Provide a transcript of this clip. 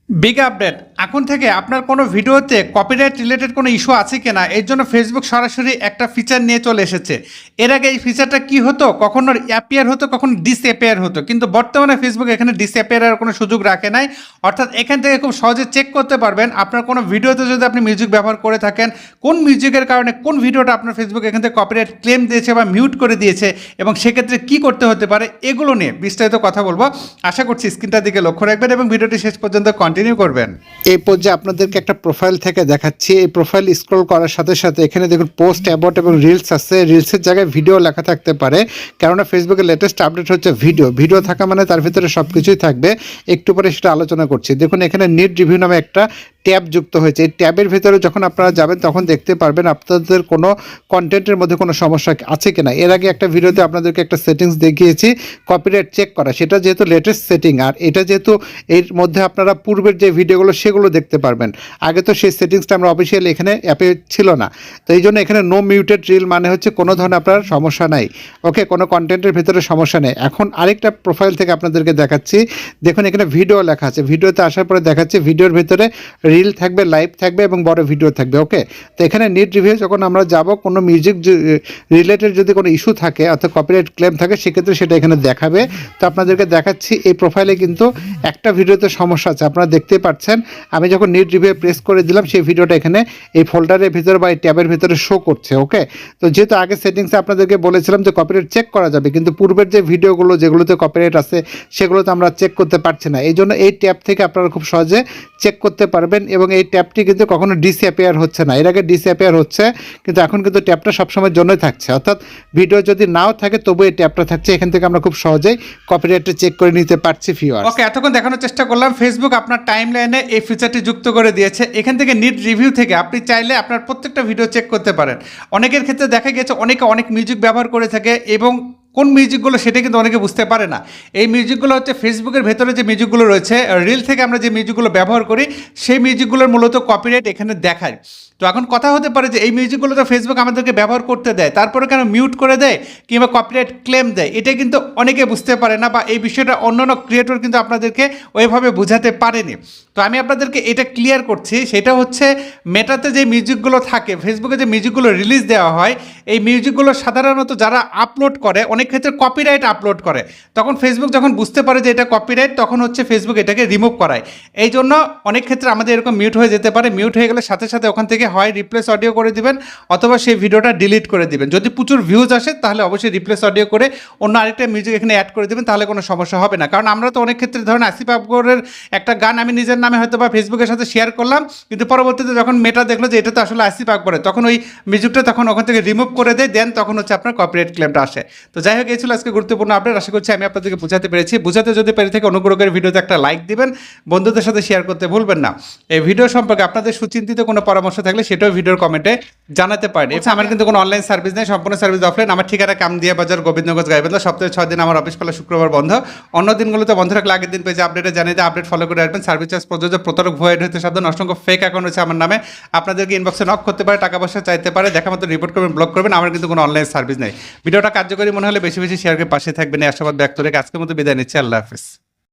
Big update এখন থেকে আপনার কোনো ভিডিওতে কপিরাইট রিলেটেড কোনো ইস্যু আছে কিনা এর জন্য ফেসবুক সরাসরি একটা ফিচার নিয়ে চলে এসেছে। এর আগে এই ফিচারটা কি হতো, কখনো অ্যাপিয়ার হতো, কখনো ডিসঅ্যাপিয়ার হতো, কিন্তু বর্তমানে ফেসবুক এখানে ডিসঅ্যাপিয়ারের কোনো সুযোগ রাখে নাই। অর্থাৎ এখান থেকে খুব সহজে চেক করতে পারবেন আপনার কোনো ভিডিওতে যদি আপনি মিউজিক ব্যবহার করে থাকেন, কোন মিউজিকের কারণে কোন ভিডিওটা আপনার ফেসবুক এখান থেকে কপিরাইট ক্লেম দিয়েছে বা মিউট করে দিয়েছে এবং সেক্ষেত্রে কী করতে হতে পারে এগুলো নিয়ে বিস্তারিত কথা বলবো। আশা করছি স্ক্রিনটার দিকে লক্ষ্য রাখবেন এবং ভিডিওটি শেষ পর্যন্ত কন্টিনিউ করবেন। এই পর্যায়ে আপনাদেরকে একটা প্রোফাইল থেকে দেখাচ্ছি। এই প্রোফাইল স্ক্রল করার সাথে সাথে এখানে দেখুন পোস্ট, অ্যাবাউট এবং রিলস আছে। রিলসের জায়গায় ভিডিও লেখা থাকতে পারে, কেননা ফেসবুকের লেটেস্ট আপডেট হচ্ছে ভিডিও থাকা মানে তার ভিতরে সব কিছুই থাকবে। একটু পরে সেটা আলোচনা করছি। দেখুন এখানে নিড রিভিউ নামে একটা ট্যাব যুক্ত হয়েছে। এই ট্যাবের ভিতরে যখন আপনারা যাবেন তখন দেখতে পারবেন আপনাদের কোনো কন্টেন্টের মধ্যে কোনো সমস্যা আছে কিনা। এর আগে একটা ভিডিওতে আপনাদেরকে একটা সেটিংস দেখিয়েছি কপিরাইট চেক করা, সেটা যেহেতু লেটেস্ট সেটিং, আর এটা যেহেতু এর মধ্যে আপনারা পূর্বের যে ভিডিওগুলো সেগুলো দেখতে পারবেন। আগে তো সেই সেটিংসটা আমরা অফিসিয়ালি এখানে অ্যাপে ছিল না, তো এই জন্য এখানে নো মিউটেড রিল মানে হচ্ছে কোনো ধরনের আপনার সমস্যা নাই। ওকে, কোনো কন্টেন্টের ভিতরে সমস্যা নেই। এখন আরেকটা প্রোফাইল থেকে আপনাদেরকে দেখাচ্ছি। দেখুন এখানে ভিডিও লেখা আছে। ভিডিওতে আসার পরে দেখাচ্ছে ভিডিওর ভিতরে রিল থাকবে, লাইভ থাকবে এবং বড় ভিডিও থাকবে। ওকে, তো এখানে নিড রিভিউ যখন আমরা যাব, কোনো মিউজিক রিলেটেড যদি কোনো ইস্যু থাকে অর্থাৎ কপিরাইট ক্লেম থাকে, সেক্ষেত্রে সেটা এখানে দেখাবে। তো আপনাদেরকে দেখাচ্ছি এই প্রোফাইলে কিন্তু একটা ভিডিওতে সমস্যা আছে, আপনারা দেখতেই পাচ্ছেন। আমি যখন নিড রিভিউ প্রেস করে দিলাম সেই ভিডিওটা এখানে এই ফোল্ডারের ভিতরে বা এই ট্যাবের ভিতরে শো করছে। ওকে, তো যেহেতু আগে সেটিংসে আপনাদেরকে বলেছিলাম যে কপিরাইট চেক করা যাবে, কিন্তু পূর্বের যে ভিডিওগুলো যেগুলোতে কপিরাইট আছে সেগুলো তো আমরা চেক করতে পারছি না। এই জন্য এই ট্যাব থেকে আপনারা খুব সহজে চেক করতে পারবেন এবং এই ট্যাবটি কিন্তু কখনো ডিসঅ্যাপিয়ার হচ্ছে না। এর আগে ডিসঅ্যাপিয়ার হচ্ছে, কিন্তু এখন কিন্তু ট্যাবটা সবসময়ের জন্যই থাকছে। অর্থাৎ ভিডিও যদি নাও থাকে তবু এই ট্যাবটা থাকছে। এখান থেকে আমরা খুব সহজেই কপিরাইটটা চেক করে নিতে পারছি ভিউয়ার্স। ওকে, এতক্ষণ দেখানোর চেষ্টা করলাম ফেসবুক আপনার টাইম লাইনে এই ফিচারটি যুক্ত করে দিয়েছে। এখান থেকে নিড রিভিউ থেকে আপনি চাইলে আপনার প্রত্যেকটা ভিডিও চেক করতে পারেন। অনেকের ক্ষেত্রে দেখা গেছে অনেকে অনেক মিউজিক ব্যবহার করে থাকে এবং কোন মিউজিকগুলো সেটা কিন্তু অনেকে বুঝতে পারে না। এই মিউজিকগুলো হচ্ছে ফেসবুকের ভেতরে যে মিউজিকগুলো রয়েছে, রিল থেকে আমরা যে মিউজিকগুলো ব্যবহার করি সেই মিউজিকগুলোর মূলত কপিরাইট এখানে দেখায়। তো এখন কথা হতে পারে যে এই মিউজিকগুলো তো ফেসবুক আমাদেরকে ব্যবহার করতে দেয়, তারপরে কেন মিউট করে দেয় কিংবা কপিরাইট ক্লেম দেয়, এটা কিন্তু অনেকে বুঝতে পারে না বা এই বিষয়টা অন্যান্য ক্রিয়েটর কিন্তু আপনাদেরকে ওইভাবে বোঝাতে পারেনি। তো আমি আপনাদেরকে এটা ক্লিয়ার করছি। সেটা হচ্ছে মেটাতে যে মিউজিকগুলো থাকে, ফেসবুকে যে মিউজিকগুলো রিলিজ দেওয়া হয়, এই মিউজিকগুলো সাধারণত যারা আপলোড করে অনেক ক্ষেত্রে কপিরাইট আপলোড করে। তখন ফেসবুক যখন বুঝতে পারে যে এটা কপিরাইট, তখন হচ্ছে ফেসবুক এটাকে রিমুভ করায়। এই জন্য অনেক ক্ষেত্রে আমাদের এরকম মিউট হয়ে যেতে পারে। মিউট হয়ে গেলে সাথে সাথে ওখান থেকে হয় রিপ্লেস অডিও করে দিবেন অথবা সেই ভিডিওটা ডিলিট করে দিবেন। যদি প্রচুর ভিউজ আসে তাহলে অবশ্যই রিপ্লেস অডিও করে অন্য আরেকটা মিউজিক এখানে অ্যাড করে দেবেন, তাহলে কোনো সমস্যা হবে না। কারণ আমরা তো অনেক ক্ষেত্রে ধরেন আসিফ আকবরের একটা গান আমি নিজের নামে হয়তো বা ফেসবুকের সাথে শেয়ার করলাম, কিন্তু পরবর্তীতে যখন মেটা দেখলো যে এটা তো আসলে আসিফ আকবরের, তখন ওই মিউজিকটা তখন ওখান থেকে রিমুভ করে দেয়, দেন তখন হচ্ছে আপনার কপিরাইট ক্লেমটা আসে। তো যাই হোক, এই ছিল আজকে গুরুত্বপূর্ণ আপডেট। আশা করছি আমি আপনাদেরকে বোঝাতে পেরেছি। বোঝাতে যদি পেরে থেকে অনুগ্রহ করে ভিডিওতে একটা লাইক দিবেন, বন্ধুদের সাথে শেয়ার করতে ভুলবেন না। এই ভিডিও সম্পর্কে আপনাদের সুচিন্তিত কোনো পরামর্শ থাকলে সেটাও ভিডিওর কমেন্টে জানাতে পারেন। এছাড়া আমার কিন্তু কোনো অনলাইন সার্ভিস নেই, সম্পূর্ণ সার্ভিস অফলাইন। আমার ঠিকানা কামদিয়া বাজার, গোবিন্দগঞ্জ, গাইবান্ধা। সপ্তাহে 6 দিন আমার অফিস খোলা, শুক্রবার বন্ধ। অন্য দিনগুলোতে বন্ধ রাখলে আগের দিন পেজে আপডেটে জানিয়ে দিয়ে আপডেট ফলো করে রাখবেন। সার্ভিস চার্জ প্রযোজ্য, প্রতারক ভয়েড হতে সাবধান। অসংখ্য ফেক অ্যাকাউন্ট হচ্ছে আমার নামে, আপনাদেরকে ইনবক্সে নক করতে পারে, টাকা পয়সা চাইতে পারে, দেখা মতো রিপোর্ট করবেন, ব্লক করবেন। আমার কিন্তু কোনো অনলাইন সার্ভিস নেই। ভিডিওটা কার্যকরী মনে হলে বেশি বেশি শেয়ার করে পাশে থাকবেন। এই আশাবাদ ব্যক্ত রেখে আজকের মতো বিদায় নিচ্ছি। আল্লাহ হাফিজ।